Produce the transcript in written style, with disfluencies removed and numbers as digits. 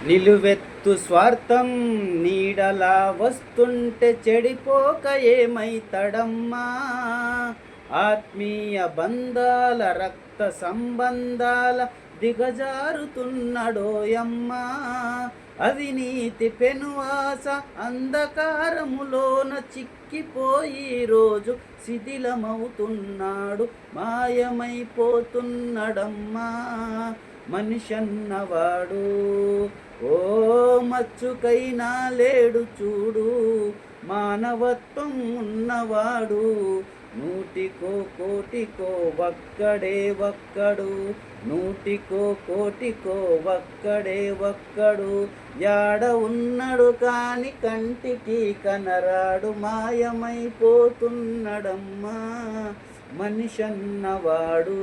నిలువెత్తు స్వార్థం నీడలా వస్తుంటే చెడిపోక ఏమైతడమ్మా. ఆత్మీయ బంధాల రక్త సంబంధాల దిగజారుతున్నడోయమ్మా. అవినీతి పెనువాస అంధకారములోన చిక్కిపోయి రోజు శిథిలమవుతున్నాడు, మాయమైపోతున్నడమ్మా. మనిషన్నవాడు ఓ మచ్చుకైనా లేడు చూడు, మానవత్వం ఉన్నవాడు నూటికో కోటికో ఒక్కడే ఒక్కడు, నూటికో కోటికో ఒక్కడే ఒక్కడు. యాడ ఉన్నడు కాని కంటికి కనరాడు, మాయమైపోతున్నడమ్మా మనిషన్నవాడు.